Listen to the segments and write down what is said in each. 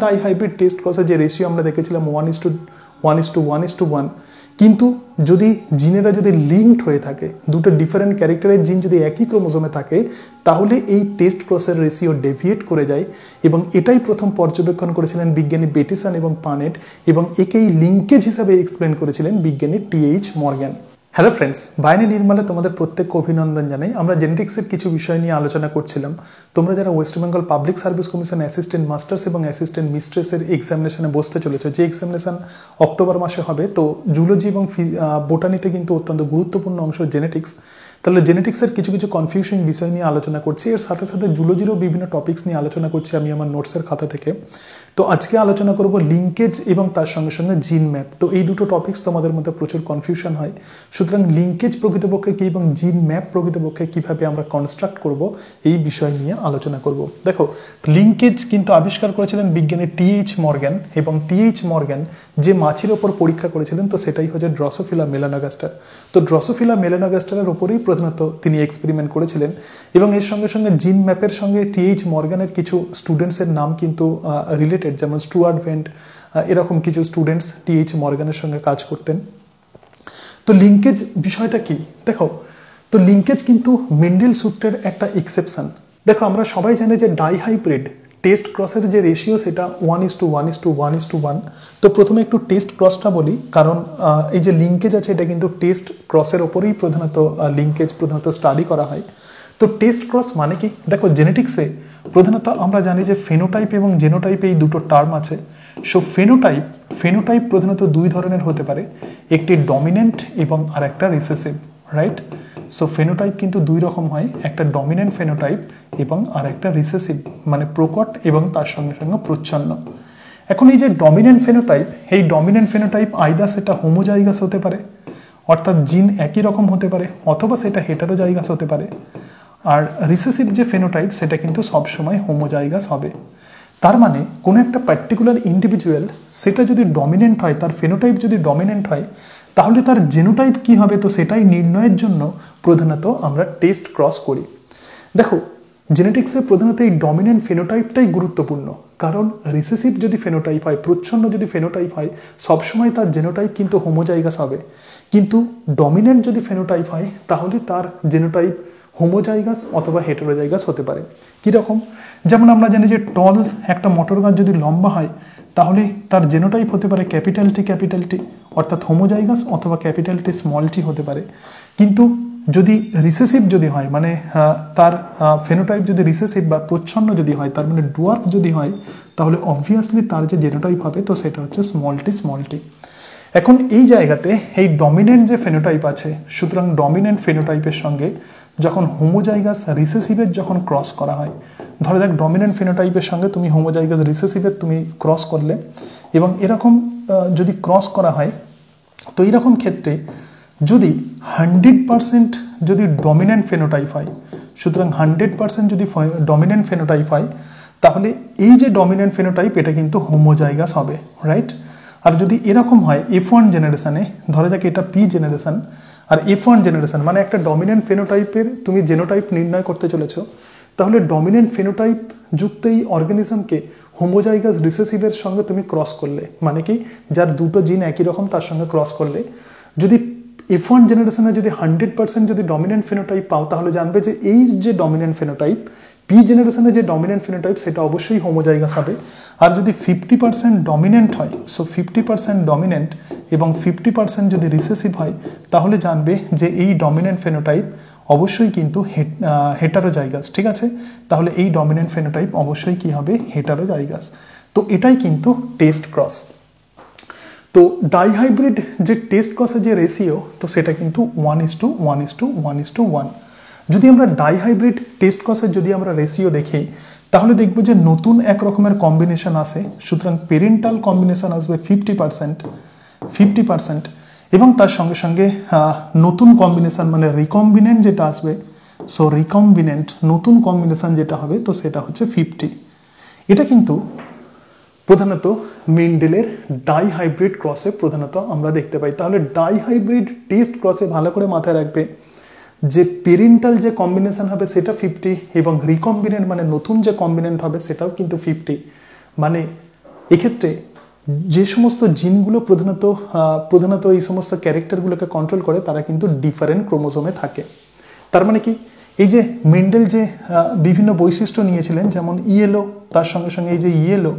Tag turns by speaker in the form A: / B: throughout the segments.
A: Dihybrid test ক্রসের যে ratio আমরা দেখেছিলাম 1:1:1:1, কিন্তু যদি জিনেরা যদি লিঙ্কড হয়ে থাকে, দুটো ডিফারেন্ট ক্যারেক্টারের জিন যদি একই ক্রোমোজোমে থাকে, তাহলে এই টেস্ট ক্রসের রেশিও ডেভিয়েট করে যায়। এবং এটাই প্রথম পর্যবেক্ষণ করেছিলেন বিজ্ঞানী বেটিসন এবং পানেট, এবং একেই লিঙ্কেজ হিসাবে এক্সপ্লেন করেছিলেন বিজ্ঞানী টি.এইচ. মর্গ্যান। হ্যালো ফ্রেন্ডস, বায়নি নির্মলে তোমাদের প্রত্যেককে অভিনন্দন জানাই। আমরা জেনেটিক্সের কিছু বিষয় নিয়ে আলোচনা করছিলাম। তোমরা যারা West Bengal public service commission assistant masters এবং অ্যাসিস্ট্যান্ট মিস্ট্রেসের এক্সামিনেশনে বসতে চলেছো, যে এক্সামিনেশন অক্টোবর মাসে হবে, তো জুলজি এবং বোটানিতে কিন্তু অত্যন্ত গুরুত্বপূর্ণ অংশ জেনেটিক্স। তাহলে জেনেটিক্সের কিছু কিছু কনফিউশন বিষয় নিয়ে আলোচনা করছি, এর সাথে সাথে জুলজিরও বিভিন্ন টপিক্স নিয়ে আলোচনা করছি আমি আমার নোটসের খাতা থেকে। তো আজকে আলোচনা করব লিঙ্কেজ এবং তার সঙ্গে সঙ্গে জিন ম্যাপ। তো এই দুটো টপিক্স তোমাদের মধ্যে প্রচুর কনফিউশন হয়, সুতরাং লিঙ্কেজ প্রকৃতপক্ষে কী এবং জিন ম্যাপ প্রকৃতপক্ষে কীভাবে আমরা কনস্ট্রাক্ট করব, এই বিষয় নিয়ে আলোচনা করব। দেখো, লিঙ্কেজ কিন্তু আবিষ্কার করেছিলেন বিজ্ঞানী টি.এইচ. মর্গ্যান, এবং টি.এইচ. মর্গ্যান যে মাছির ওপর পরীক্ষা করেছিলেন, তো সেটাই হচ্ছে ড্রসোফিলা মেলানোগাস্টার। তো ড্রসোফিলা মেলানোগাস্টারের ওপরেই প্রধানত তিনি এক্সপেরিমেন্ট করেছিলেন, এবং এর সঙ্গে সঙ্গে জিন ম্যাপের সঙ্গে টি.এইচ. মর্গ্যানের কিছু স্টুডেন্টসের নাম কিন্তু রিলেটেড, যেমন স্টুয়ার্ট ভেন্ট, এরকম কিছু স্টুডেন্টস টি.এইচ. মর্গ্যানের সঙ্গে কাজ করতেন। তো লিঙ্কেজ বিষয়টা কি দেখো, তো লিঙ্কেজ কিন্তু মেন্ডেল সূত্রের একটা এক্সেপশন। দেখো, আমরা সবাই জানি যে ডাইহাইব্রিড টেস্ট ক্রসের যে রেশিও সেটা 1:1:1:1। তো প্রথমে একটু টেস্ট ক্রসটা বলি, কারণ এই যে লিঙ্কেজ আছে এটা কিন্তু টেস্ট ক্রসের ওপরেই প্রধানত লিঙ্কেজ প্রধানত স্টাডি করা হয়। তো টেস্ট ক্রস মানে কি? দেখো, জেনেটিক্সে প্রধানত আমরা জানি যে ফেনোটাইপ এবং জেনোটাইপ এই দুটো টার্ম আছে। সো ফেনোটাইপ প্রধানত দুই ধরনের হতে পারে, একটি ডমিনেন্ট এবং আর একটা রিসেসিভ, রাইট? সো ফেনোটাইপ কিন্তু দুই রকম হয়, একটা ডমিনেন্ট ফেনোটাইপ এবং আর একটা রিসেসিভ, মানে প্রকট এবং তার সঙ্গে সঙ্গে প্রচ্ছন্ন। এখন এই যে ডমিনেন্ট ফেনোটাইপ, এই ডমিনেন্ট ফেনোটাইপ আইদার সেটা হোমোজাইগাস হতে পারে, অর্থাৎ জিন একই রকম হতে পারে, অথবা সেটা হেটারোজাইগাস হতে পারে। আর রিসেসিভ যে ফেনোটাইপ সেটা কিন্তু সবসময় হোমোজাইগাস হবে। তার মানে কোনো একটা পার্টিকুলার ইন্ডিভিজুয়াল সেটা যদি ডমিনেন্ট হয়, তার ফেনোটাইপ যদি ডমিনেন্ট হয়, তাহলে তার জেনোটাইপ কি হবে, তো সেটাই নির্ণয়ের জন্য প্রধানত আমরা টেস্ট ক্রস করি। দেখো, জেনেটিক্সে প্রধানত এই ডমিনেন্ট ফেনোটাইপটাই গুরুত্বপূর্ণ, কারণ রিসেসিভ যদি ফেনোটাইপ হয়, প্রচ্ছন্ন যদি ফেনোটাইপ হয়, সবসময় তার জেনোটাইপ কিন্তু হোমোজাইগাস হবে। কিন্তু ডমিনেন্ট যদি ফেনোটাইপ হয়, তাহলে তার জেনোটাইপ হোমোজাইগাস অথবা হেটারোজাইগাস হতে পারে। কীরকম? যেমন আমরা জানি যে টল একটা মটর গাছ যদি লম্বা হয়, তাহলে তার জেনোটাইপ হতে পারে ক্যাপিটাল টি, অর্থাৎ হোমোজাইগাস, অথবা ক্যাপিটাল টি স্মল টি হতে পারে। কিন্তু যদি রিসেসিভ যদি হয়, মানে তার ফেনোটাইপ যদি রিসেসিভ বা প্রচ্ছন্ন যদি হয়, তার মানে ডুয়ার্ফ যদি হয়, তাহলে অবভিয়াসলি তার যে জেনোটাইপ হবে, তো সেটা হচ্ছে স্মল টি। এখন এই জায়গাতে এই ডমিনেন্ট যে ফেনোটাইপ আছে, সুতরাং ডমিনেন্ট ফেনোটাইপের সঙ্গে যখন হোমোজাইগাস রিসেসিভের যখন ক্রস করা হয়, ধরো যাক ডমিনেন্ট ফেনোটাইপের সঙ্গে তুমি হোমোজাইগাস রিসেসিভের তুমি ক্রস করলে, এবং এরকম যদি ক্রস করা হয়, তো এইরকম ক্ষেত্রে যদি 100% যদি ডমিনেন্ট ফেনোটাইপ হয়, সুতরাং 100% যদি ডমিনেন্ট ফেনোটাইপ হয়, তাহলে এই যে ডমিনেন্ট ফেনোটাইপ এটা কিন্তু হোমোজাইগাস হবে, রাইট? আর যদি এরকম হয় F1 জেনারেশনে, ধরে যাক এটা P জেনারেশন আর F1 জেনারেশন, মানে একটা ডমিনেন্ট ফেনোটাইপের তুমি জেনোটাইপ নির্ণয় করতে চলেছো, তাহলে ডমিনেন্ট ফেনোটাইপ যুক্ত এই অর্গানিজমকে হোমোজাইগাস রিসেসিভের সঙ্গে তুমি ক্রস করলে, মানে কি যার দুটো জিন একই রকম তার সঙ্গে ক্রস করলে, যদি F1 জেনারেশনে যদি 100% যদি ডমিনেন্ট ফেনোটাইপ পাও, তাহলে জানবে যে এই যে ডমিনেন্ট ফেনোটাইপ P জেনারেশনে যে ডমিনেন্ট ফেনোটাইপ সেটা অবশ্যই হোমোজাইগাস হবে। আর যদি 50% ডমিনেন্ট হয়, সো 50% ডমিনেন্ট এবং 50% যদি রিসেসিভ হয়, তাহলে জানবে যে এই ডমিনেন্ট ফেনোটাইপ অবশ্যই কিন্তু হেটারোজাইগাস, ঠিক আছে? তাহলে এই ডমিনেন্ট ফেনোটাইপ অবশ্যই কি হবে? হেটারোজাইগাস। তো এটাই কিন্তু টেস্ট ক্রস। তো ডাইহাইব্রিড যে টেস্ট ক্রসের যে রেশিও, তো সেটা কিন্তু 1:1:1:1। যদি আমরা ডাইহাইব্রিড টেস্ট ক্রসের যদি আমরা রেশিও দেখি, তাহলে দেখব যে নতুন এক রকমের কম্বিনেশন আসে, সুতরাং পেরেন্টাল কম্বিনেশন আসবে 50%, এবং তার সঙ্গে সঙ্গে নতুন কম্বিনেশন মানে রিকম্বিনেন্ট যেটা আসবে, সো রিকম্বিনেন্ট নতুন কম্বিনেশন যেটা হবে, তো সেটা হচ্ছে 50। এটা কিন্তু প্রধানত মেন্ডেলের ডাইহাইব্রিড ক্রসে প্রধানত আমরা দেখতে পাই। তাহলে ডাইহাইব্রিড টেস্ট ক্রসে ভালো করে মাথায় রাখবে যে পেরেন্টাল যে কম্বিনেশন হবে সেটা 50, এবং রিকম্বিনেন্ট মানে নতুন যে কম্বিনেন্ট হবে সেটাও কিন্তু 50। মানে এক্ষেত্রে যে সমস্ত জিনগুলো প্রধানত এই সমস্ত ক্যারেক্টারগুলোকে কন্ট্রোল করে তারা কিন্তু ডিফারেন্ট ক্রোমোজোমে থাকে। তার মানে কি, এই যে মেন্ডেল যে বিভিন্ন বৈশিষ্ট্য নিয়েছিলেন, যেমন ইয়েলো, তার সঙ্গে সঙ্গে এই যে ইয়েলো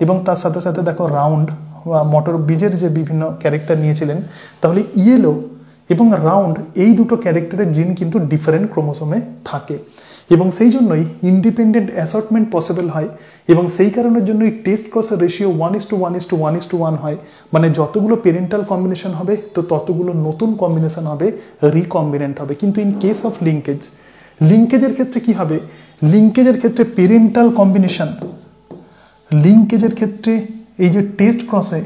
A: এবং তার সাথে সাথে দেখো রাউন্ড বা মটর বীজের যে বিভিন্ন ক্যারেক্টার নিয়েছিলেন, তাহলে ইয়েলো এবং রাউন্ড এই দুটো ক্যারেক্টারের জিন কিন্তু ডিফারেন্ট ক্রোমোজোমে থাকে এবং সেই জন্যই ইন্ডিপেন্ডেন্ট অ্যাসর্টমেন্ট পসিবল হয় এবং সেই কারণের জন্যই টেস্ট ক্রসের রেশিও 1:1:1:1 হয়। মানে যতগুলো পেরেন্টাল কম্বিনেশন হবে তো ততগুলো নতুন কম্বিনেশন হবে, রিকম্বিনেন্ট হবে। কিন্তু ইন কেস অফ লিঙ্কেজের ক্ষেত্রে কি হবে, লিঙ্কেজের ক্ষেত্রে পেরেন্টাল কম্বিনেশন, লিঙ্কেজের ক্ষেত্রে এই যে টেস্ট ক্রসে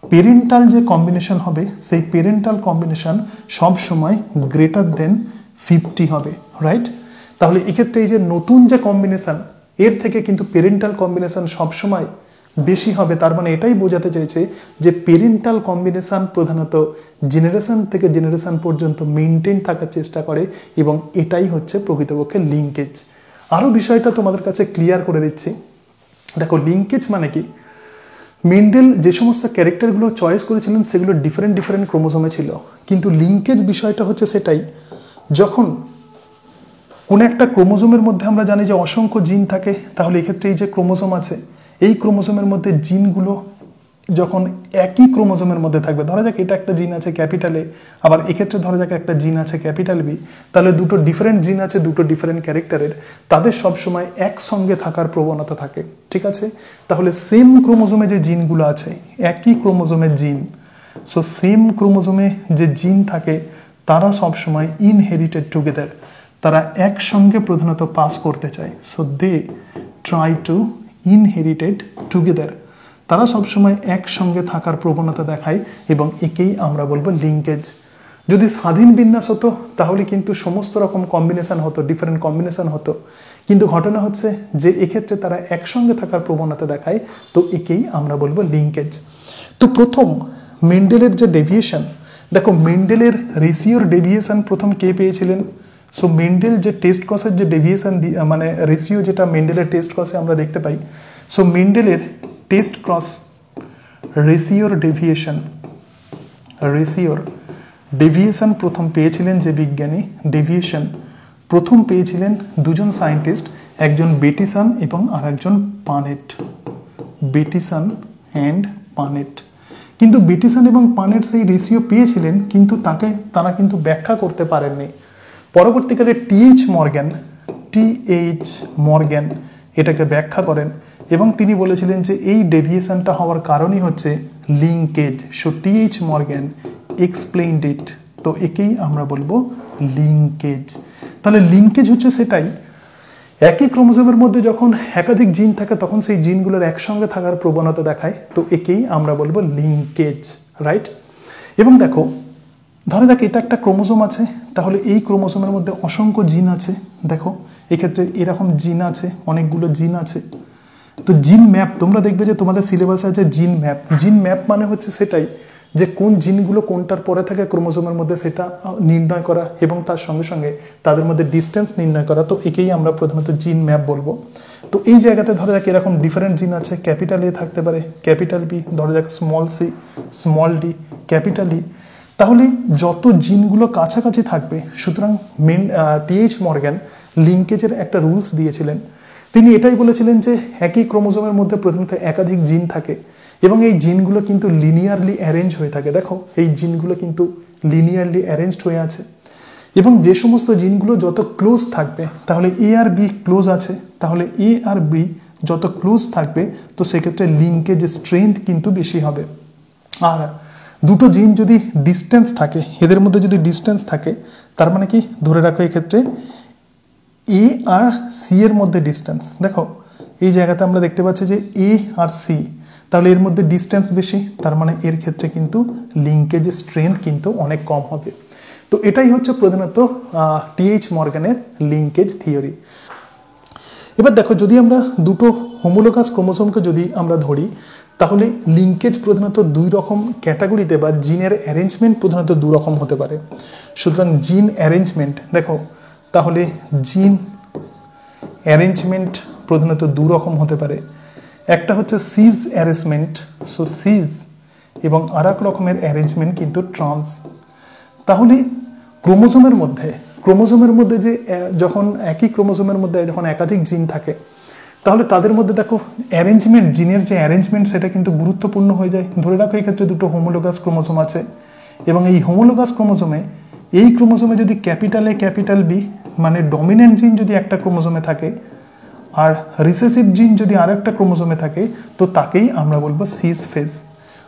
A: পেরেন্টাল যে কম্বিনেশন হবে সেই পেরেন্টাল কম্বিনেশন সব সময় গ্রেটার দেন 50 হবে, রাইট? তাহলে এক্ষেত্রে এই যে নতুন যে কম্বিনেশন এর থেকে কিন্তু পেরেন্টাল কম্বিনেশন সবসময় বেশি হবে। তার মানে এটাই বোঝাতে চাইছে যে পেরেন্টাল কম্বিনেশন প্রধানত জেনারেশন থেকে জেনারেশন পর্যন্ত মেনটেন থাকার চেষ্টা করে এবং এটাই হচ্ছে প্রকৃতপক্ষে লিঙ্কেজ। আরও বিষয়টা তোমাদের কাছে ক্লিয়ার করে দিচ্ছি। দেখো, লিঙ্কেজ মানে কি, মেন্ডেল যে সমস্ত ক্যারেক্টারগুলো চয়েস করেছিলেন সেগুলো ডিফারেন্ট ক্রোমোজোমে ছিল, কিন্তু লিঙ্কেজ বিষয়টা হচ্ছে সেটাই যখন কোন একটা ক্রোমোজোমের মধ্যে আমরা জানি যে অসংখ্য জিন থাকে, তাহলে এক্ষেত্রে এই যে ক্রোমোজোম আছে এই ক্রোমোজোমের মধ্যে জিনগুলো যখন একই ক্রোমোজোমের মধ্যে থাকবে, ধরা যাক এটা একটা জিন আছে ক্যাপিটাল এ, আবার এক্ষেত্রে ধরা যাক একটা জিন আছে ক্যাপিটাল বি, তাহলে দুটো ডিফারেন্ট জিন আছে দুটো ডিফারেন্ট ক্যারেক্টারের, তাদের সবসময় একসঙ্গে থাকার প্রবণতা থাকে, ঠিক আছে? তাহলে সেম ক্রোমোজোমে যে জিনগুলো আছে, একই ক্রোমোজোমের জিন, সো সেম ক্রোমোজোমে যে জিন থাকে তারা সবসময় ইনহেরিটেড টুগেদার, তারা একসঙ্গে প্রধানত পাস করতে চায়। So they try to inherited together, তারা সবসময় একসঙ্গে থাকার প্রবণতা দেখায় এবং একেই আমরা বলবো লিঙ্কেজ। যদি স্বাধীন বিন্যাস হতো তাহলে কিন্তু সমস্ত রকম কম্বিনেশন হতো, ডিফারেন্ট কম্বিনেশন হতো, কিন্তু ঘটনা হচ্ছে যে এক্ষেত্রে তারা একসঙ্গে থাকার প্রবণতা দেখায়, তো একেই আমরা বলবো লিঙ্কেজ। তো প্রথম মেন্ডেলের যে ডেভিয়েশন, দেখো মেন্ডেলের রেশিওর ডেভিয়েশন প্রথম কে পেয়েছিলেন? সো মেন্ডেল যে টেস্ট ক্রসের যে ডেভিয়েশন মানে রেশিও যেটা মেন্ডেলের টেস্ট ক্রসে আমরা দেখতে পাই, সো মেন্ডেলের টেস্ট ক্রস রেশিওর ডেভিয়েশন প্রথম পেয়েছিলেন যে বিজ্ঞানী, ডেভিয়েশন প্রথম পেয়েছিলেন দুজন সায়েন্টিস্ট, একজন বেটিসন এবং আর একজন পানেট, বেটিসন অ্যান্ড পানেট। কিন্তু বেটিসন এবং পানেট সেই রেশিও পেয়েছিলেন কিন্তু তারা কিন্তু ব্যাখ্যা করতে পারেননি। পরবর্তীকালে টিএইচ মর্গ্যান এটাকে ব্যাখ্যা করেন এবং তিনি বলেছিলেন যে এই ডেভিয়েশনটা হওয়ার কারণই হচ্ছে linkage. So TH Morgan explained it, তো একেই আমরা বলবো লিঙ্কেজ। তাহলে লিঙ্কেজ হচ্ছে সেটাই, একই ক্রোমোজোমের মধ্যে যখন একাধিক জিন থাকে তখন সেই জিনগুলোর একসঙ্গে থাকার প্রবণতা দেখায়, তো একেই আমরা বলবো লিঙ্কেজ, রাইট? এবং দেখো, ধরে যাক এটা একটা ক্রোমোজোম আছে, তাহলে এই ক্রোমোজোমের মধ্যে অসংখ্য জিন আছে। দেখো এক্ষেত্রে এরকম জিন আছে, অনেকগুলো জিন আছে। তো জিন ম্যাপ তোমরা দেখবে যে তোমাদের সিলেবাসে আছে জিন ম্যাপ মানে হচ্ছে সেটাই যে কোন জিনগুলো কোনটার পরে থাকে ক্রোমোজোমের মধ্যে সেটা নির্ণয় করা এবং তার সঙ্গে সঙ্গে তাদের মধ্যে ডিস্টেন্স নির্ণয় করা, তো একেই আমরা প্রথমত জিন ম্যাপ বলবো। তো এই জায়গাতে ধরে যাক এরকম ডিফারেন্ট জিন আছে, ক্যাপিটাল এ থাকতে পারে, ক্যাপিটাল বি, ধরে যাক small C, small D, capital E, তাহলে যত জিনগুলো কাছাকাছি থাকবে, সুতরাং টিএইচ মর্গ্যান লিঙ্কেজের একটা রুলস দিয়েছিলেন। তিনি এটাই বলেছিলেন যে একই ক্রোমোজোমের মধ্যে প্রথমত একাধিক জিন থাকে এবং এই জিনগুলো কিন্তু লিনিয়ারলি অ্যারেঞ্জ হয়ে থাকে। দেখো এই জিনগুলো কিন্তু লিনিয়ারলি অ্যারেঞ্জড হয়ে আছে এবং যে সমস্ত জিনগুলো যত ক্লোজ থাকবে, তাহলে এ আর বি ক্লোজ আছে, তাহলে এ আর বি যত ক্লোজ থাকবে তো সেক্ষেত্রে লিঙ্কেজ স্ট্রেংথ কিন্তু বেশি হবে। আর দুটো জিন যদি ডিস্টেন্স থাকে, এদের মধ্যে যদি ডিস্টেন্স থাকে, তার মানে কি, ধরে রাখো এক্ষেত্রে এ আর সি এর মধ্যে ডিস্টেন্স, দেখো এই জায়গাতে আমরা দেখতে পাচ্ছি যে এ আর সি, তাহলে এর মধ্যে ডিস্টেন্স বেশি, তার মানে এর ক্ষেত্রে কিন্তু লিঙ্কেজ স্ট্রেংথ কিন্তু অনেক কম হবে। তো এটাই হচ্ছে প্রধানত টিএইচ মর্গ্যানের লিঙ্কেজ থিওরি। এবার দেখো, যদি আমরা দুটো হোমোলোগাস ক্রোমোসোমকে যদি আমরা ধরি, তাহলে লিঙ্কেজ প্রধানত দুই রকম ক্যাটাগরিতে বা জিনের অ্যারেঞ্জমেন্ট প্রধানত দু রকম হতে পারে। সুতরাং জিন অ্যারেঞ্জমেন্ট, দেখো তাহলে জিন অ্যারেঞ্জমেন্ট প্রধানত দু রকম হতে পারে। একটা হচ্ছে সিজ অ্যারেঞ্জমেন্ট, সো সিজ, এবং আর এক রকমের অ্যারেঞ্জমেন্ট কিন্তু ট্রান্স। তাহলে ক্রোমোজোমের মধ্যে যে যখন একই ক্রোমোজোমের মধ্যে যখন একাধিক জিন থাকে, তাহলে তাদের মধ্যে দেখো অ্যারেঞ্জমেন্ট, জিনের যে অ্যারেঞ্জমেন্ট সেটা কিন্তু গুরুত্বপূর্ণ হয়ে যায়। ধরে রাখো এই ক্ষেত্রে দুটো হোমোলোগাস ক্রোমোজোম আছে, এবং এই হোমোলোগাস ক্রোমোজোমে যদি ক্যাপিটাল এ ক্যাপিটাল বি মানে ডমিন্যান্ট জিন যদি একটা ক্রোমোজোমে থাকে আর রিসেসিভ জিন যদি আর একটা ক্রোমোজোমে থাকে, তো তাকেই আমরা বলবো সিস ফেজ।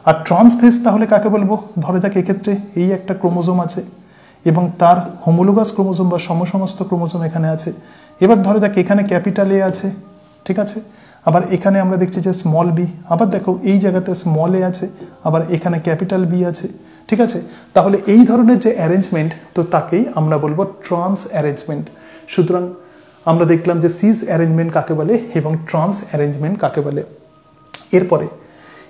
A: আর ট্রান্স ফেজ তাহলে কাকে বলবো? ধরে যাক এক্ষেত্রে এই একটা ক্রোমোজোম আছে এবং তার হোমোলোগাস ক্রোমোজোম বা সমসমস্ত ক্রোমোজোম এখানে আছে। এবার ধরে যাক এখানে ক্যাপিটাল এ আছে, ঠিক আছে, আবার এখানে আমরা দেখছি যে স্মল বি, আবার দেখো এই জায়গাতে স্মল এ আছে, আবার এখানে ক্যাপিটাল বি আছে, ঠিক আছে। তাহলে এই ধরনের যে অ্যারেঞ্জমেন্ট, তো তাকেই আমরা বলবো ট্রান্স অ্যারেঞ্জমেন্ট। সুতরাং আমরা দেখলাম যে সিজ অ্যারেঞ্জমেন্ট কাকে বলে এবং ট্রান্স অ্যারেঞ্জমেন্ট কাকে বলে।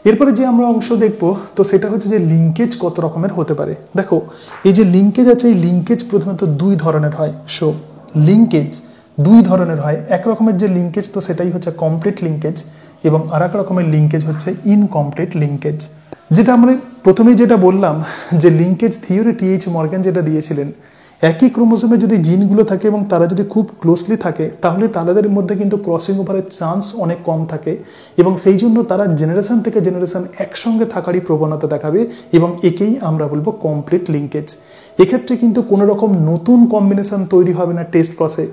A: এরপরে যে আমরা অংশ দেখব, তো সেটা হচ্ছে যে লিঙ্কেজ কত রকমের হতে পারে। দেখো এই যে লিঙ্কেজ আছে, এই লিঙ্কেজ প্রধানত দুই ধরনের হয়। সো লিঙ্কেজ দুই ধরনের হয়। এক রকমের যে লিঙ্কেজ, তো সেটাই হচ্ছে কমপ্লিট লিঙ্কেজ, এবং আর এক রকমের লিঙ্কেজ হচ্ছে ইনকমপ্লিট লিঙ্কেজ। যেটা আমরা প্রথমেই যেটা বললাম যে লিঙ্কেজ থিওরি টি.এইচ মর্গ্যান যেটা দিয়েছিলেন, একই ক্রোমোজোমে যদি জিনগুলো থাকে এবং তারা যদি খুব ক্লোজলি থাকে, তাহলে তাদের মধ্যে কিন্তু ক্রসিং ওভারের চান্স অনেক কম থাকে, এবং সেই জন্য তারা জেনারেশন থেকে জেনারেশন একসঙ্গে থাকারই প্রবণতা দেখাবে, এবং একেই আমরা বলবো কমপ্লিট লিঙ্কেজ। এক্ষেত্রে কিন্তু কোনো রকম নতুন কম্বিনেশন তৈরি হবে না টেস্ট ক্রসে,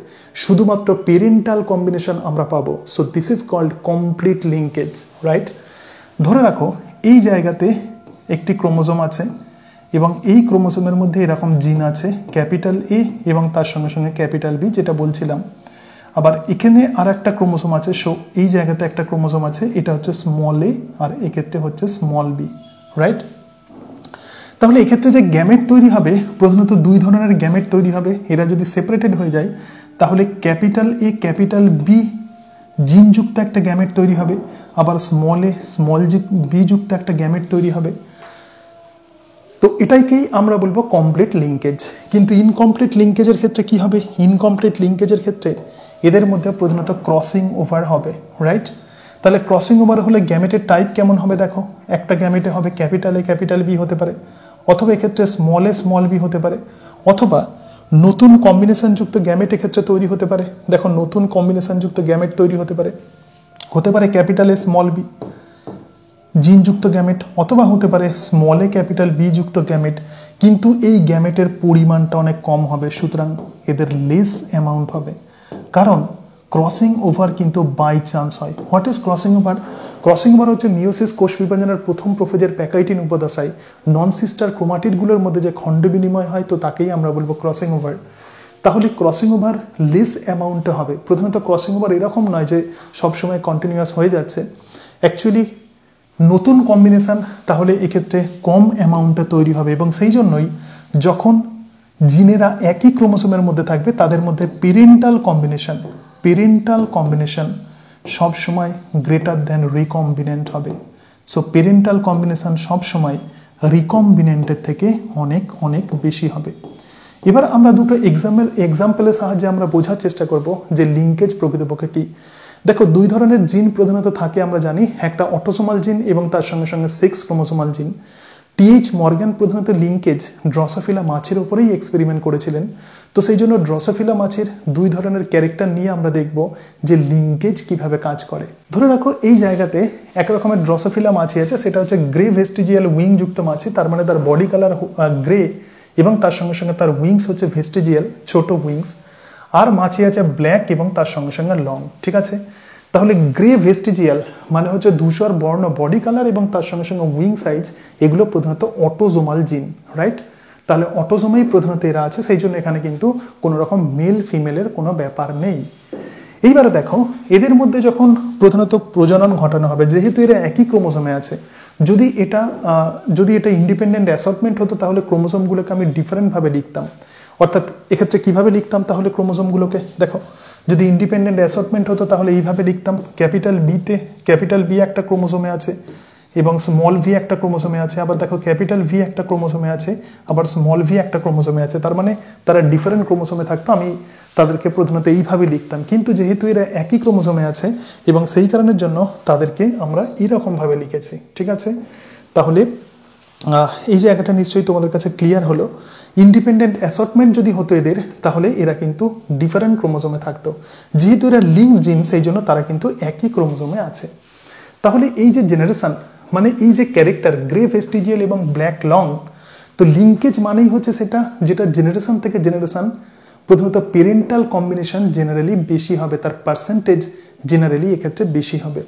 A: শুধুমাত্র পেরেন্টাল কম্বিনেশন আমরা পাবো। So this is called complete linkage, right. ধরে রাখো এই জায়গাতে একটি ক্রোমোজোম আছে এবং এই ক্রোমোজোমের মধ্যে এরকম জিন আছে ক্যাপিটাল এ এবং তার সঙ্গে সঙ্গে ক্যাপিটাল বি, যেটা বলছিলাম। আবার এখানে আর একটা ক্রোমোজোম আছে, সো এই জায়গাতে একটা ক্রোমোজোম আছে, এটা হচ্ছে স্মল এ আর এক্ষেত্রে হচ্ছে স্মল বি, রাইট। তাহলে এক্ষেত্রে যে গ্যামেট তৈরি হবে, প্রধানত দুই ধরনের গ্যামেট তৈরি হবে। এরা যদি সেপারেটেড হয়ে যায়, তাহলে ক্যাপিটাল এ ক্যাপিটাল বি জিনযুক্ত একটা গ্যামেট তৈরি হবে, আবার স্মল এ স্মল বি যুক্ত একটা গ্যামেট তৈরি হবে। তো এটাইকেই আমরা বলবো কমপ্লিট লিঙ্কেজ। কিন্তু ইনকমপ্লিট লিঙ্কেজের ক্ষেত্রে কি হবে? ইনকমপ্লিট লিঙ্কেজের ক্ষেত্রে এদের মধ্যে প্রধানত ক্রসিং ওভার হবে, রাইট। তাহলে ক্রসিং ওভার হলে গ্যামেটের টাইপ কেমন হবে? দেখো একটা গ্যামেটে হবে ক্যাপিটাল এ ক্যাপিটাল বি হতে পারে, অথবা এক্ষেত্রে স্মল এ স্মল বি হতে পারে, অথবা নতুন কম্বিনেশনযুক্ত গ্যামেট এক্ষেত্রে তৈরি হতে পারে। দেখো নতুন কম্বিনেশনযুক্ত গ্যামেট তৈরি হতে পারে ক্যাপিটাল এ স্মল বি জিনযুক্ত গ্যামেট, অথবা হতে পারে স্মল এ ক্যাপিটাল বি যুক্ত গ্যামেট, কিন্তু এই গ্যামেটের পরিমাণটা অনেক কম হবে, সুতরাং এদের লেস অ্যামাউন্ট হবে। কারণ ক্রসিং ওভার কিন্তু বাই চান্স হয়। What is crossing over? Crossing over হচ্ছে মিওসিস কোষ বিভাজনের প্রথম প্রোফেজের প্যাকাইটিন উপদশায় নন সিস্টার ক্রোমাটিডগুলোর মধ্যে যে খণ্ড বিনিময় হয়, তো তাকেই আমরা বলবো ক্রসিং ওভার। তাহলে ক্রসিং ওভার লেস অ্যামাউন্টে হবে। প্রথমত ক্রসিং ওভার এরকম নয় যে সবসময় কন্টিনিউয়াস হয়ে যাচ্ছে, অ্যাকচুয়ালি নতুন কম্বিনেশন তাহলে এক্ষেত্রে কম অ্যামাউন্টে তৈরি হবে, এবং সেই জন্যই যখন জিনেরা একই ক্রোমোসোমের মধ্যে থাকবে, তাদের মধ্যে পেরেন্টাল কম্বিনেশন সবসময় গ্রেটার দ্যান রিকম্বিনেন্ট হবে। সো পেরেন্টাল কম্বিনেশন সবসময় রিকম্বিনেন্টের থেকে অনেক অনেক বেশি হবে। এবার আমরা দুটো এক্সাম্পলের সাহায্যে আমরা বোঝার চেষ্টা করব যে লিঙ্কেজ প্রকৃতপক্ষে কি। দেখো দুই ধরনের জিন প্রধানত থাকে আমরা জানি, একটা অটোসোমাল জিন এবং তার সঙ্গে সঙ্গে সেক্স ক্রোমোসোমাল জিন। টি.এইচ মর্গ্যান প্রধানত লিঙ্কেজ ড্রসোফিলা মাছের ওপরেই এক্সপেরিমেন্ট করেছিলেন। তো সেই জন্য ড্রসোফিলা মাছের দুই ধরনের ক্যারেক্টার নিয়ে আমরা দেখব যে লিঙ্কেজ কিভাবে কাজ করে। ধরে রাখো এই জায়গাতে এক রকমের ড্রসোফিলা মাছি আছে, সেটা হচ্ছে গ্রে ভেস্টিজিয়াল উইং যুক্ত মাছি, তার মানে তার বডি কালার গ্রে এবং তার সঙ্গে সঙ্গে তার উইংস হচ্ছে ভেস্টিজিয়াল, ছোট উইংস। আর মাছি আছে ব্ল্যাক এবং তার সঙ্গে সঙ্গে লং, ঠিক আছে। তাহলে গ্রে ভেস্টিজিয়াল মানে হচ্ছে ধূসর বর্ণ বডি কালার এবং তার সঙ্গে সঙ্গে উইং সাইজ, এগুলো প্রধানত অটোজোমাল জিন, রাইট। তাহলে অটোজোমেই প্রধানত এরা আছে, সেই জন্য এখানে কিন্তু কোনো রকম মেল ফিমেলের কোনো ব্যাপার নেই। এইবারে দেখো এদের মধ্যে যখন প্রধানত প্রজনন ঘটানো হবে, যেহেতু এরা একই ক্রোমোজোমে আছে, যদি এটা ইন্ডিপেন্ডেন্ট অ্যাসর্টমেন্ট হতো, তাহলে ক্রোমোজোমগুলোকে আমি ডিফারেন্টভাবে লিখতাম। অর্থাৎ এক্ষেত্রে কিভাবে লিখতাম তাহলে ক্রোমোজোমগুলোকে? দেখো যদি ইন্ডিপেন্ডেন্ট অ্যাসর্টমেন্ট হতো তাহলে এইভাবে লিখতাম, ক্যাপিটাল বি একটা ক্রোমোজোমে আছে এবং স্মল ভি একটা ক্রোমোসোমে আছে, আবার দেখো ক্যাপিটাল ভি একটা ক্রোমোসোমে আছে, আবার স্মল ভি একটা ক্রোমোসোমে আছে। তার মানে তারা ডিফারেন্ট ক্রোমোসোমে থাকতো, আমি তাদেরকে প্রধানত এইভাবে লিখতাম। কিন্তু যেহেতু এরা একই ক্রোমোসোমে আছে এবং সেই কারণের জন্য তাদেরকে আমরা এরকমভাবে লিখেছি। ঠিক আছে, তাহলে এই জায়গাটা নিশ্চয়ই তোমাদের কাছে ক্লিয়ার হলো। ইন্ডিপেন্ডেন্ট অ্যাসর্টমেন্ট যদি হতো এদের, তাহলে এরা কিন্তু ডিফারেন্ট ক্রোমোসোমে থাকতো। যেহেতু এরা লিঙ্ক জিন, সেই জন্য তারা কিন্তু একই ক্রোমোসোমে আছে। তাহলে এই যে জেনারেশন, মানে এই যে ক্যারেক্টার গ্রে ভেস্টিজিয়াল এবং ব্ল্যাক লং, তো লিঙ্কেজ মানেই হচ্ছে সেটা যেটা জেনারেশন থেকে জেনারেশন প্রথমত পেরেন্টাল কম্বিনেশন জেনারেলি বেশি হবে, তার পার্সেন্টেজ জেনারেলি এক্ষেত্রে বেশি হবে।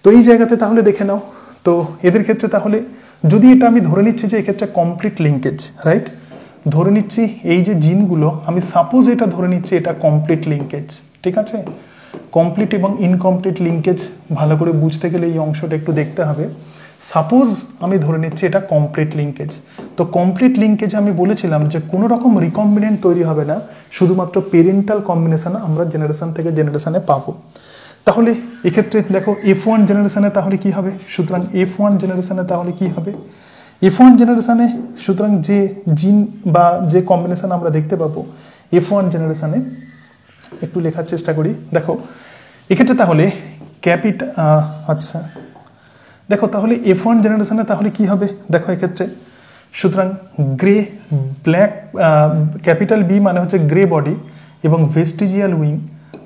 A: তো এই জায়গাতে তাহলে দেখে নাও, তো এদের ক্ষেত্রে তাহলে যদি এটা আমি ধরে নিচ্ছি যে এক্ষেত্রে কমপ্লিট লিঙ্কেজ, রাইট, ধরে নিচ্ছি এই যে জিনগুলো, আমি সাপোজ এটা ধরে নিচ্ছি এটা কমপ্লিট লিঙ্কেজ। ঠিক আছে, কমপ্লিট এবং ইনকমপ্লিট লিঙ্কেজ ভালো করে বুঝতে গেলে এই অংশটা একটু দেখতে হবে। সাপোজ আমি ধরে নিচ্ছি এটা কমপ্লিট লিঙ্কেজ, তো কমপ্লিট লিঙ্কেজ আমি বলেছিলাম যে কোনো রকম রিকম্বিনেন্ট তৈরি হবে না, শুধুমাত্র পেরেন্টাল কম্বিনেশন আমরা জেনারেশন থেকে জেনারেশনে পাবো। তাহলে এক্ষেত্রে দেখো F1 জেনারেশনে তাহলে কি হবে, সুতরাং F1 জেনারেশনে তাহলে কি হবে, F1 জেনারেশনে সুতরাং যে জিন বা যে কম্বিনেশন আমরা দেখতে পাবো F1 জেনারেশনে, একটু লেখার চেষ্টা করি। দেখো এক্ষেত্রে তাহলে আচ্ছা দেখো তাহলে F1 জেনারেশনে তাহলে কি হবে, দেখো এক্ষেত্রে সুতরাং গ্রে ব্ল্যাক, ক্যাপিটাল বি মানে হচ্ছে গ্রে বডি এবং ভেস্টিজিয়াল উইং,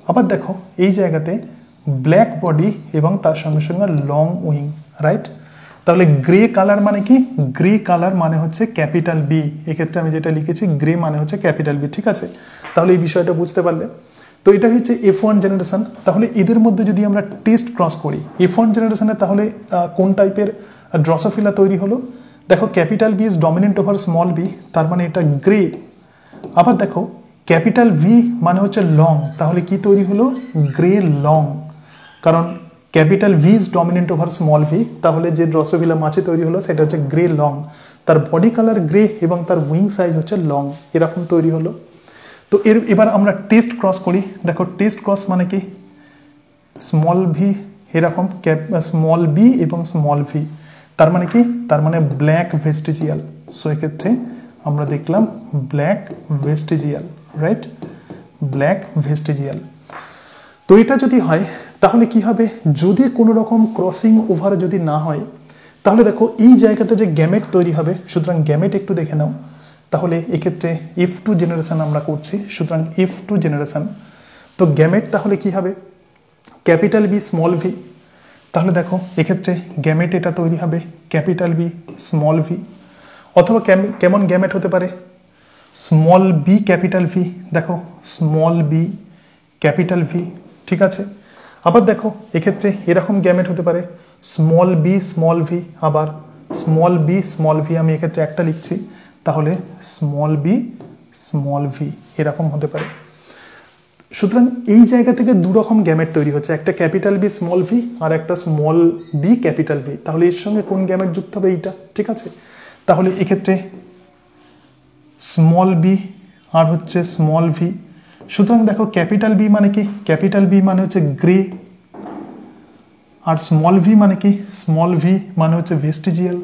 A: আবার দেখো এই জায়গাতে ব্ল্যাক বডি এবং তার সঙ্গে সঙ্গে লং উইং, রাইট। তাহলে গ্রে কালার মানে কি, গ্রে কালার মানে হচ্ছে ক্যাপিটাল বি, এক্ষেত্রে আমি যেটা লিখেছি গ্রে মানে হচ্ছে ক্যাপিটাল বি। ঠিক আছে, তাহলে এই বিষয়টা বুঝতে পারলে। তো এটা হচ্ছে F1 জেনারেশন। তাহলে এদের মধ্যে যদি আমরা টেস্ট ক্রস করি F1 জেনারেশনে, তাহলে কোন টাইপের ড্রসোফিলা তৈরি হলো, দেখো capital B is dominant over small B, তার মানে এটা গ্রে। আবার দেখো ক্যাপিটাল ভি মানে হচ্ছে লং, তাহলে কি তৈরি হলো, গ্রে লং, কারণ capital V is dominant over small V, তাহলে যে ড্রসোফিলা মাছি তৈরি হলো সেটা হচ্ছে গ্রে লং, তার বডি কালার গ্রে এবং তার উইং সাইজ হচ্ছে লং, এরকম তৈরি হলো। তো এবার আমরা টেস্ট ক্রস করি, দেখো টেস্ট ক্রস মানে কি, স্মল ভি এরকম স্মল বি এবং স্মল ভি, তার মানে কি, তার মানে ব্ল্যাক ভেস্টিজিয়াল। সো এক্ষেত্রে আমরা দেখলাম black vestigial, right, black vestigial. তো এটা যদি হয় তাহলে কি হবে, যদি কোনো রকম ক্রসিং ওভার যদি না হয়, তাহলে দেখো এই জায়গাতে যে গ্যামেট তৈরি হবে, সুতরাং গ্যামেট একটু দেখে নাও। তাহলে এক্ষেত্রে F2 জেনারেশন আমরা করছি, সুতরাং F2 জেনারেশন। তো গ্যামেট তাহলে কি হবে, ক্যাপিটাল বি স্মল ভি, তাহলে দেখো এক্ষেত্রে গ্যামেট এটা তৈরি হবে ক্যাপিটাল বি স্মল ভি, অথবা কেমন গ্যামেট হতে পারে, স্মল বি ক্যাপিটাল ভি, দেখো স্মল বি ক্যাপিটাল ভি। ঠিক আছে, আবার দেখো এক্ষেত্রে এরকম গ্যামেট হতে পারে স্মল বি স্মল ভি, আবার স্মল বি স্মল ভি, আমি এক্ষেত্রে একটা লিখছি, তাহলে স্মল বি স্মল ভি এরকম হতে পারে। সুতরাং এই জায়গা থেকে দু রকম গ্যামেট তৈরি হচ্ছে, একটা ক্যাপিটাল বি স্মল ভি আর একটা স্মল বি ক্যাপিটাল ভি। তাহলে এর সঙ্গে কোন গ্যামেট যুক্ত হবে, এইটা। ঠিক আছে, তাহলে এক্ষেত্রে স্মল বি আর হচ্ছে স্মল ভি। সুতরাং দেখো ক্যাপিটাল বি মানে কি, ক্যাপিটাল বি মানে হচ্ছে গ্রে, আর স্মল ভি মানে কি, স্মল ভি মানে হচ্ছে vestigial,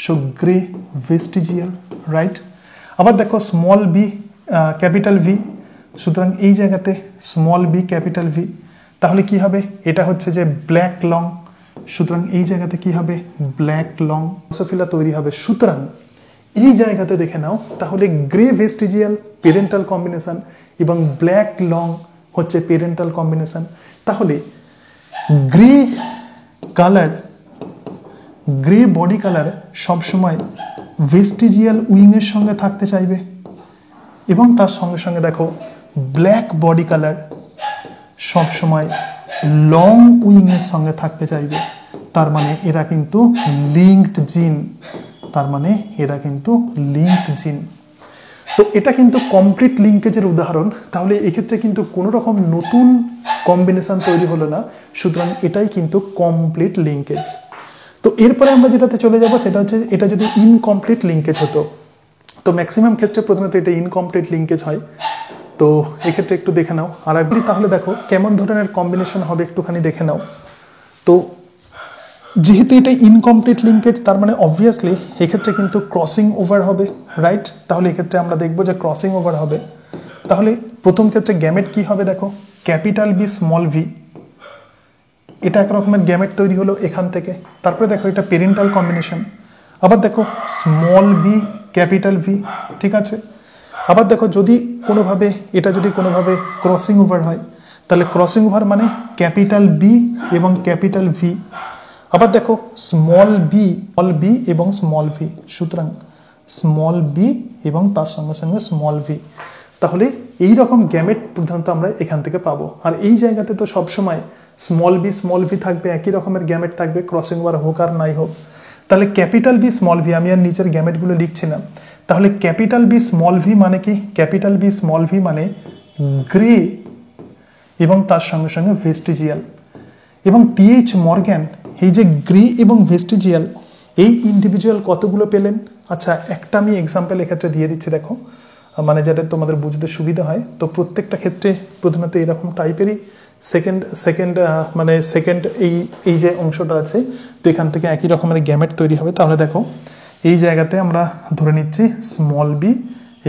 A: so grey vestigial, right. আবার দেখো স্মল বি ক্যাপিটাল ভি, সুতরাং এই জায়গাতে স্মল বি ক্যাপিটাল ভি, তাহলে কি হবে, এটা হচ্ছে যে ব্ল্যাক লং, সুতরাং এই জায়গাতে কি হবে, ব্ল্যাক লং ড্রসোফিলা তৈরি হবে। সুতরাং এই জায়গাতে দেখে নাও, তাহলে গ্রে ভেস্টিজিয়াল পেরেন্টাল কম্বিনেশন এবং ব্ল্যাক লং হচ্ছে পেরেন্টাল কম্বিনেশন। তাহলে grey colour, grey body colour সবসময় ভেস্টিজিয়াল উইংয়ের সঙ্গে থাকতে চাইবে, এবং তার সঙ্গে সঙ্গে দেখো ব্ল্যাক বডি কালার সবসময় লং উইংয়ের সঙ্গে থাকতে চাইবে। তার মানে এরা কিন্তু লিঙ্কড জিন, তার মানে এরা কিন্তু লিঙ্কড জিন। তো এটা কিন্তু কমপ্লিট লিঙ্কেজের উদাহরণ। তাহলে এক্ষেত্রে কিন্তু কোনো রকম নতুন কম্বিনেশন তৈরি হলো না, সুতরাং এটাই কিন্তু কমপ্লিট লিঙ্কেজ। তো এরপরে আমরা যেটাতে চলে যাব সেটা হচ্ছে, এটা যদি ইনকমপ্লিট লিঙ্কেজ হতো, তো ম্যাক্সিমাম ক্ষেত্রে প্রথমত এটা ইনকমপ্লিট লিঙ্কেজ হয়। তো এক্ষেত্রে একটু দেখে নাও আর একবার, তাহলে দেখো কেমন ধরনের কম্বিনেশন হবে একটুখানি দেখে নাও। তো যেহেতু এটা ইনকমপ্লিট লিঙ্কেজ, তার মানে অবভিয়াসলি এক্ষেত্রে কিন্তু ক্রসিং ওভার হবে, রাইট? তাহলে এক্ষেত্রে আমরা দেখবো যে ক্রসিং ওভার হবে। তাহলে প্রথম ক্ষেত্রে গ্যামেট কি হবে দেখো, ক্যাপিটাল বি স্মল ভি, এটা এক রকমের গ্যামেট তৈরি হলো এখান থেকে। তারপরে দেখো এটা পেরেন্টাল কম্বিনেশন, আবার দেখো স্মল বি ক্যাপিটাল ভি, ঠিক আছে? আবার দেখো যদি কোনোভাবে এটা যদি কোনোভাবে ক্রসিং ওভার হয়, তাহলে ক্রসিং ওভার মানে ক্যাপিটাল বি এবং ক্যাপিটাল ভি। আবার দেখো স্মল বি এবং স্মল ভি, সুতরাং স্মল বি এবং তার সঙ্গে সঙ্গে স্মল ভি। তাহলে এই রকম গ্যামেট প্রধানত আমরা এখান থেকে পাবো। আর এই জায়গাতে তো সবসময় স্মল ভি থাকবে, একই রকমের গ্যামেট থাকবে, ক্রসিং ওভার হোক আর নাই হোক। তাহলে ক্যাপিটাল বি স্মল ভি, আমি আর নিচের গ্যামেটগুলো লিখছি না। তাহলে ক্যাপিটাল বি স্মল ভি মানে কি? ক্যাপিটাল বি স্মল ভি মানে গ্রে এবং তার সঙ্গে সঙ্গে ভেস্টিজিয়াল। এবং টিএইচ মর্গ্যান এই যে গ্রে এবং ভেস্টিজিয়াল, এই ইন্ডিভিজুয়াল কতগুলো পেলেন? আচ্ছা, একটা আমি এক্সাম্পল এক্ষেত্রে দিয়ে দিচ্ছি, দেখো, মানে যাতে তোমাদের বুঝতে সুবিধা হয়। তো প্রত্যেকটা ক্ষেত্রে প্রধানত এরকম টাইপেরই সেকেন্ড এই যে অংশটা আছে, তো এখান থেকে একই রকমের গ্যামেট তৈরি হবে। তাহলে দেখো এই জায়গাতে আমরা ধরে নিচ্ছি স্মল বি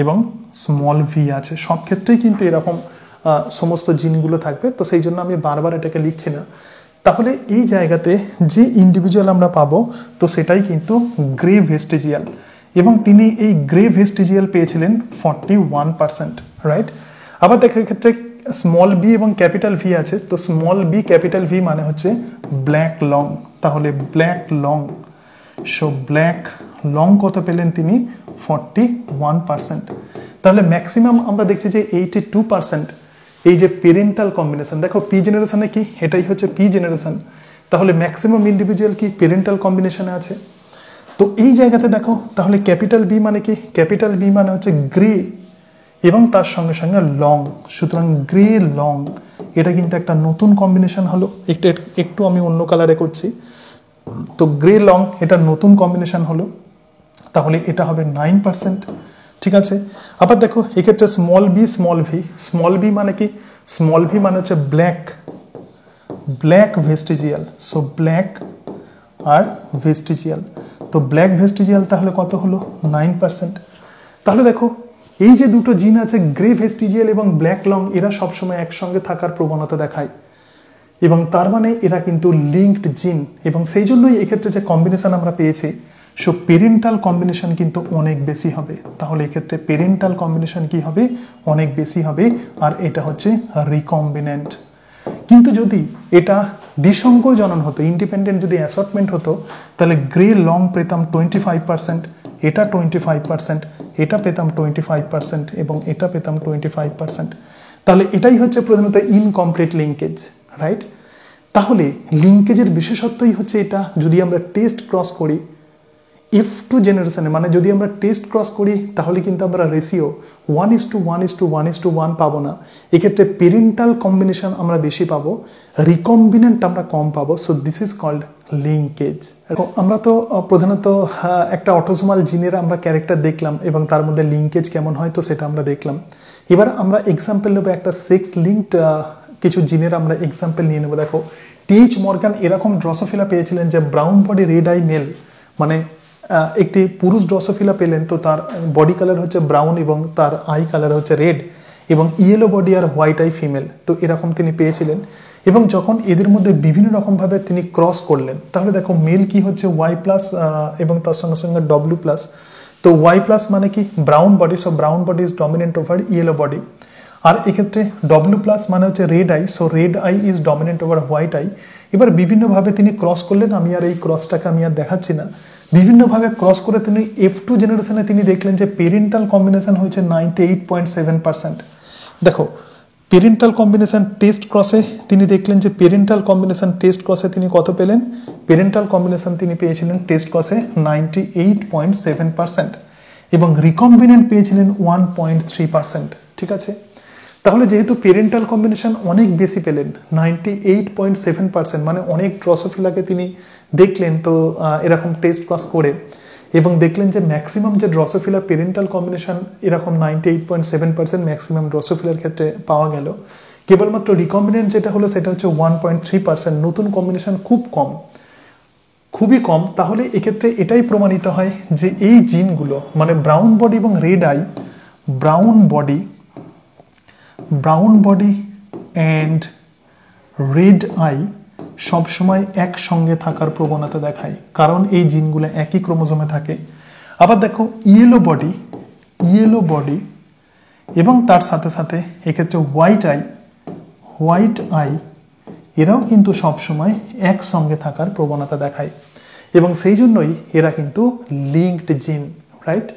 A: এবং স্মল ভি আছে, সব ক্ষেত্রেই কিন্তু এরকম সমস্ত জিনগুলো থাকবে। তো সেই জন্য আমি বারবার এটাকে লিখছি না। তাহলে এই জায়গাতে যে ইন্ডিভিজুয়াল আমরা পাবো, তো সেটাই কিন্তু গ্রে ভেস্টিজিয়াল, এবং তিনি এই গ্রে ভেস্টিজিয়াল পেয়েছিলেন 41%, রাইট? আবার দেখো এক্ষেত্রে স্মল বি এবং ক্যাপিটাল ভি আছে, তো স্মল বি ক্যাপিটাল ভি মানে হচ্ছে ব্ল্যাক লং। তাহলে black long, so black long কত পেলেন তিনি? 41%। তাহলে ম্যাক্সিমাম আমরা দেখছি যে 82% এই যে পেরেন্টাল কম্বিনেশন। দেখো পি জেনারেশনে কি, এটাই হচ্ছে পি জেনারেশন। তাহলে ম্যাক্সিমাম ইন্ডিভিজুয়াল কি পেরেন্টাল কম্বিনেশনে আছে। তো এই জায়গাতে দেখো, তাহলে ক্যাপিটাল বি মানে কি? ক্যাপিটাল বি মানে হচ্ছে গ্রে এবং তার সঙ্গে সঙ্গে লং, সুতরাং গ্রে লং, এটা কিন্তু একটা নতুন কম্বিনেশন হলো। একটু আমি অন্য কালারে করছি, তো গ্রে লং এটা নতুন কম্বিনেশন হলো, তাহলে এটা হবে 9%, ঠিক আছে? আবার দেখো এক্ষেত্রে স্মল বি মানে কি? স্মল ভি মানে হচ্ছে ব্ল্যাক ভেস্টিজিয়াল, সো ব্ল্যাক আর ভেস্টিজিয়াল, তো ব্ল্যাক ভেস্টিজিয়াল তাহলে কত হলো? 9%। তাহলে দেখো এই যে দুটো জিন আছে, গ্রে ভেস্টিজিয়াল এবং ব্ল্যাক লং, এরা সবসময় একসঙ্গে থাকার প্রবণতা দেখায়, এবং তার মানে এরা কিন্তু লিঙ্কড জিন, এবং সেই জন্যই এক্ষেত্রে যে কম্বিনেশন আমরা পেয়েছি, সো পেরেন্টাল কম্বিনেশন কিন্তু অনেক বেশি হবে। তাহলে এক্ষেত্রে পেরেন্টাল কম্বিনেশন কি হবে? অনেক বেশি হবে, আর এটা হচ্ছে রিকম্বিনেন্ট। কিন্তু যদি এটা দ্বিসংকর জনন হতো, ইন্ডিপেন্ডেন্ট যদি অ্যাসর্টমেন্ট হতো, তাহলে গ্রে লং পেতাম 25%, এটা 25%, এটা পেতাম 25%, এবং এটা পেতাম 25%। তাহলে এটাই হচ্ছে প্রধানত ইনকমপ্লিট লিঙ্কেজ, রাইট? তাহলে লিঙ্কেজের বিশেষত্বই হচ্ছে এটা। যদি আমরা টেস্ট ক্রস করি F2 জেনারেশনে, মানে যদি আমরা টেস্ট ক্রস করি, তাহলে কিন্তু আমরা রেশিও 1:1:1:1 পাবো না। এক্ষেত্রে পেরেন্টাল কম্বিনেশন আমরা বেশি পাবো, রিকম্বিনেন্ট আমরা কম পাবো। So this is called linkage. আমরা তো প্রধানত একটা অটোসোমাল জিনের আমরা ক্যারেক্টার দেখলাম, এবং তার মধ্যে লিঙ্কেজ কেমন হয় তো সেটা আমরা দেখলাম। এবার আমরা এক্সাম্পল নেবো একটা সেক্স লিঙ্কড কিছু জিনের আমরা এক্সাম্পল নিয়ে নেবো। দেখো টিএইচ মর্গান এরকম ড্রসোফিলা পেয়েছিলেন যে brown body red eye male, মানে একটি পুরুষ ড্রসোফিলা পেলেন, তো তার বডি কালার হচ্ছে ব্রাউন এবং তার আই কালার হচ্ছে রেড, এবং ইয়েলো বডি আর হোয়াইট আই ফিমেল, তো এরকম তিনি পেয়েছিলেন। এবং যখন এদের মধ্যে বিভিন্ন রকমভাবে তিনি ক্রস করলেন, তাহলে দেখো মেল কি হচ্ছে ওয়াই প্লাস এবং তার সঙ্গে সঙ্গে ডব্লিউ প্লাস। তো ওয়াই প্লাস মানে কি? Brown body, so brown body is dominant over yellow body. আর এক্ষেত্রে ডব্লিউ প্লাস মানে হচ্ছে red eye, so red eye is dominant over white eye. এবার বিভিন্নভাবে তিনি ক্রস করলেন, আমি আর এই ক্রসটাকে আমি আর দেখাচ্ছি না। বিভিন্নভাবে ক্রস করে তিনি F2 জেনারেশনে তিনি দেখলেন যে পেরেন্টাল কম্বিনেশন হয়েছে 98.7%। দেখো পেরেন্টাল কম্বিনেশন টেস্ট ক্রসে তিনি দেখলেন যে পেরেন্টাল কম্বিনেশন টেস্ট ক্রসে তিনি কত পেলেন? পেরেন্টাল কম্বিনেশন তিনি পেয়েছিলেন টেস্ট ক্রসে 98.7%, এবং রিকম্বিনেন্ট পেয়েছিলেন 1.3%, ঠিক আছে? তাহলে যেহেতু পেরেন্টাল কম্বিনেশন অনেক বেশি পেলেন 98.7%, মানে অনেক ড্রসোফিলাকে তিনি দেখলেন তো এরকম টেস্ট ক্রস করে, এবং দেখলেন যে ম্যাক্সিমাম যে ড্রসোফিলা পেরেন্টাল কম্বিনেশন এরকম 98.7% ম্যাক্সিমাম ড্রসোফিলার ক্ষেত্রে পাওয়া গেল। কেবলমাত্র রিকম্বিনেন্ট যেটা হলো সেটা হচ্ছে 1.3%, নতুন কম্বিনেশন খুব কম। খুবই কম, তাহলে এক্ষেত্রে এটাই প্রমাণিত হয় যে এই জিনগুলো মানে ব্রাউন বডি এবং red eye, brown body and red eye সবসময় একসঙ্গে থাকার প্রবণতা দেখায়, কারণ এই জিনগুলো একই ক্রোমোজোমে থাকে। আবার দেখো ইয়েলো বডি এবং তার সাথে সাথে এক্ষেত্রে হোয়াইট আই এরাও কিন্তু সবসময় একসঙ্গে থাকার প্রবণতা দেখায়, এবং সেই জন্যই এরা কিন্তু লিঙ্কড জিন, রাইট।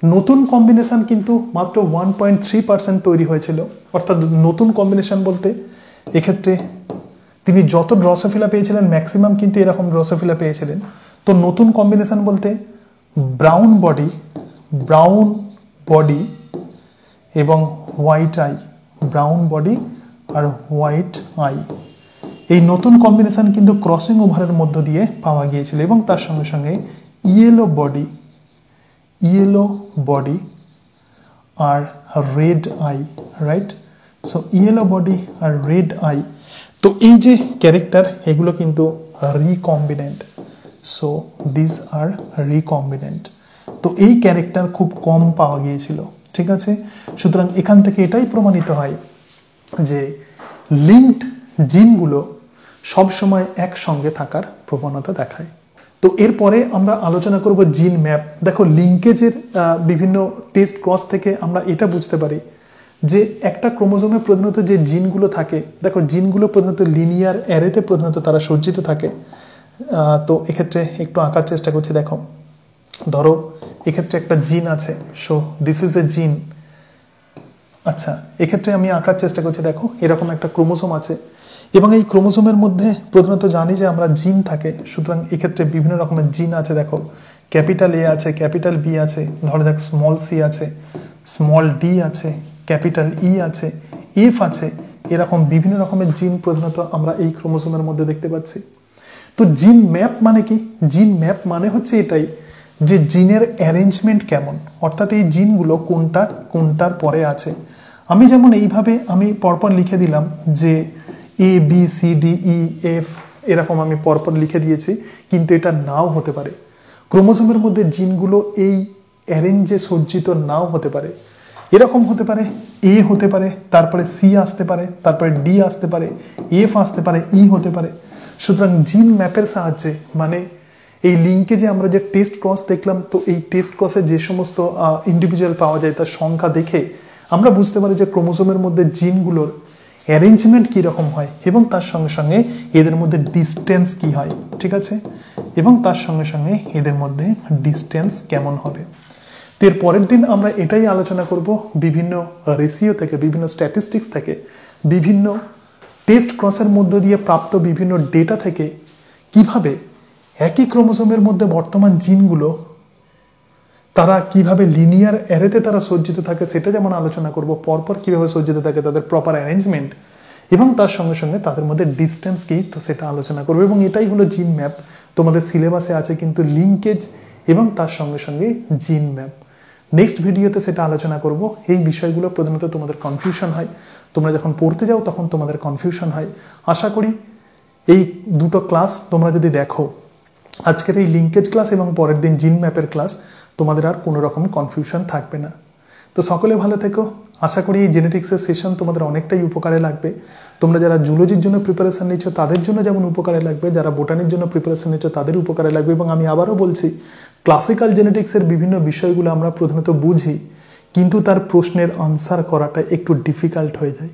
A: নতুন কম্বিনেশন কিন্তু মাত্র 1.3% তৈরি হয়েছিল, অর্থাৎ নতুন কম্বিনেশন বলতে এক্ষেত্রে তিনি যত ড্রসোফিলা পেয়েছিলেন ম্যাক্সিমাম কিন্তু এরকম ড্রসোফিলা পেয়েছিলেন। তো নতুন কম্বিনেশন বলতে ব্রাউন বডি এবং হোয়াইট আই, ব্রাউন বডি আর হোয়াইট আই, এই নতুন কম্বিনেশন কিন্তু ক্রসিং ওভারের মধ্য দিয়ে পাওয়া গিয়েছিল, এবং তার সঙ্গে সঙ্গে ইয়েলো বডি আর red eye, right. So yellow body আর রেড আই, তো এই যে ক্যারেক্টার এগুলো কিন্তু recombinant, so this are recombinant. তো এই ক্যারেক্টার খুব কম পাওয়া গিয়েছিল, ঠিক আছে। সুতরাং এখান থেকে এটাই প্রমাণিত হয় যে লিঙ্কড জিনগুলো সবসময় একসঙ্গে থাকার প্রবণতা দেখায়। তো এরপরে আমরা আলোচনা করব জিন ম্যাপ। দেখো লিঙ্কেজের বিভিন্ন টেস্ট ক্রস থেকে আমরা এটা বুঝতে পারি যে একটা ক্রোমোজোমে প্রধানত যে জিনগুলো থাকে, দেখো জিনগুলো প্রধানত লিনিয়ার অ্যারেতে প্রধানত তারা সজ্জিত থাকে। তো এক্ষেত্রে একটু আঁকার চেষ্টা করছি। দেখো ধরো এক্ষেত্রে একটা জিন আছে, সো দিস ইজ এ জিন। আচ্ছা, এক্ষেত্রে আমি আঁকার চেষ্টা করছি। দেখো এরকম একটা ক্রোমোজোম আছে, এবং এই ক্রোমোজোমের মধ্যে প্রধানত জানি যে আমরা জিন থাকে, সুতরাং এক্ষেত্রে বিভিন্ন রকমের জিন আছে। দেখো ক্যাপিটাল এ আছে, ক্যাপিটাল বি আছে, ধরো দেখ স্মল সি আছে, স্মল ডি আছে, ক্যাপিটাল ই আছে, এফ আছে, এরকম বিভিন্ন রকমের জিন প্রধানত আমরা এই ক্রোমোজোমের মধ্যে দেখতে পাচ্ছি। তো জিন ম্যাপ মানে কি? জিন ম্যাপ মানে হচ্ছে এটাই যে জিনের অ্যারেঞ্জমেন্ট কেমন, অর্থাৎ এই জিনগুলো কোনটার পরে আছে। আমি যেমন এইভাবে আমি পরপর লিখে দিলাম যে A B C D E F, এরকম আমি পরপর লিখে দিয়েছি, কিন্তু এটা নাও হতে পারে। ক্রোমোজোমের মধ্যে জিনগুলো এই অ্যারেঞ্জে সজ্জিত নাও হতে পারে। এরকম হতে পারে এ হতে পারে, তারপরে সি আসতে পারে, তারপরে ডি আসতে পারে, এফ আসতে পারে, ই হতে পারে। সুতরাং জিন ম্যাপের সাহায্যে মানে এই লিঙ্কেজে আমরা যে টেস্ট ক্রস দেখলাম, তো এই টেস্ট ক্রসে যে সমস্ত ইন্ডিভিজুয়াল পাওয়া যায় তার সংখ্যা দেখে আমরা বুঝতে পারি যে ক্রোমোজোমের মধ্যে জিনগুলোর অ্যারেঞ্জমেন্ট কীরকম হয়, এবং তার সঙ্গে সঙ্গে এদের মধ্যে ডিস্টেন্স কি হয়, ঠিক আছে, এবং তার সঙ্গে সঙ্গে এদের মধ্যে ডিস্টেন্স কেমন হবে। তো এর পরের দিন আমরা এটাই আলোচনা করব বিভিন্ন রেশিও থেকে, বিভিন্ন স্ট্যাটিস্টিক্স থেকে, বিভিন্ন টেস্ট ক্রসের মধ্য দিয়ে প্রাপ্ত বিভিন্ন ডেটা থেকে কিভাবে একই ক্রোমোজোমের মধ্যে বর্তমান জিনগুলো তারা কিভাবে লিনিয়ার অ্যারেতে তারা সজ্জিত থাকে সেটা যেমন আলোচনা করব, পরপর কিভাবে সজ্জিত থাকে তাদের প্রপার অ্যারেঞ্জমেন্ট, এবং তার সঙ্গে সঙ্গে তাদের মধ্যে ডিস্টেন্স কি, তো সেটা আলোচনা করবো। এবং এটাই হলো জিন ম্যাপ। তোমাদের সিলেবাসে আছে কিন্তু লিঙ্কেজ এবং তার সঙ্গে সঙ্গে জিন ম্যাপ। নেক্সট ভিডিওতে সেটা আলোচনা করব। এই বিষয়গুলো প্রধানত তোমাদের কনফিউশন হয়, তোমরা যখন পড়তে যাও তখন তোমাদের কনফিউশন হয়। আশা করি এই দুটো ক্লাস তোমরা যদি দেখো, আজকের এই লিঙ্কেজ ক্লাস এবং পরের দিন জিন ম্যাপের ক্লাস, তোমাদের আর কোনো রকম কনফিউশন থাকবে না। তো সকলে ভালো থেকো। আশা করি এই জেনেটিক্সের সেশন তোমাদের অনেকটাই উপকারে লাগবে। তোমরা যারা জুলজির জন্য প্রিপারেশন নিচ্ছ তাদের জন্য যেমন উপকারে লাগবে, যারা বোটানির জন্য প্রিপারেশন নিচ্ছ তাদের উপকারে লাগবে। এবং আমি আবারও বলছি, ক্লাসিক্যাল জেনেটিক্সের বিভিন্ন বিষয়গুলো আমরা প্রধানত বুঝি, কিন্তু তার প্রশ্নের আনসার করাটা একটু ডিফিকাল্ট হয়ে যায়।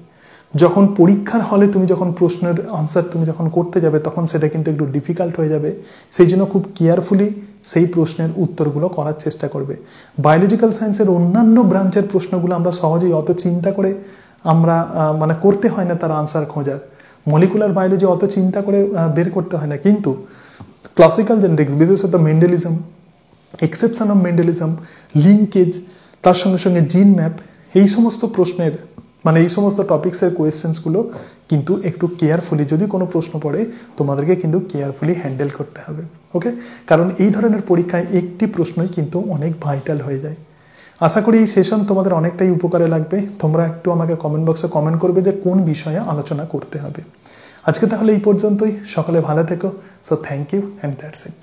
A: যখন পরীক্ষার হলে তুমি যখন প্রশ্নের আনসার তুমি যখন করতে যাবে তখন সেটা কিন্তু একটু ডিফিকাল্ট হয়ে যাবে। সেই জন্য খুব কেয়ারফুলি সেই প্রশ্নের উত্তরগুলো করার চেষ্টা করবে। বায়োলজিক্যাল সায়েন্সের অন্যান্য ব্রাঞ্চের প্রশ্নগুলো আমরা সহজেই অত চিন্তা করে আমরা মানে করতে হয় না তার আনসার খোঁজার। মলিকুলার বায়োলজি অত চিন্তা করে বের করতে হয় না, কিন্তু ক্লাসিক্যাল জেনেটিক্স, বিশেষত Mendelism, exception of Mendelism, linkage, তার সঙ্গে সঙ্গে জিন ম্যাপ, এই সমস্ত প্রশ্নের মানে এই সমস্ত টপিক্সের কোয়েশ্চেন্সগুলো কিন্তু একটু কেয়ারফুলি, যদি কোনো প্রশ্ন পড়ে তোমাদেরকে কিন্তু কেয়ারফুলি হ্যান্ডেল করতে হবে। ওকে, কারণ এই ধরনের পরীক্ষায় একটি প্রশ্নই কিন্তু অনেক ভাইটাল হয়ে যায়। আশা করি এই সেশন তোমাদের অনেকটাই উপকারে লাগবে। তোমরা একটু আমাকে কমেন্ট বক্সে কমেন্ট করবে যে কোন বিষয়ে আলোচনা করতে হবে। আজকে তাহলে এই পর্যন্তই, সকলে ভালো থেকো। So thank you and that's it.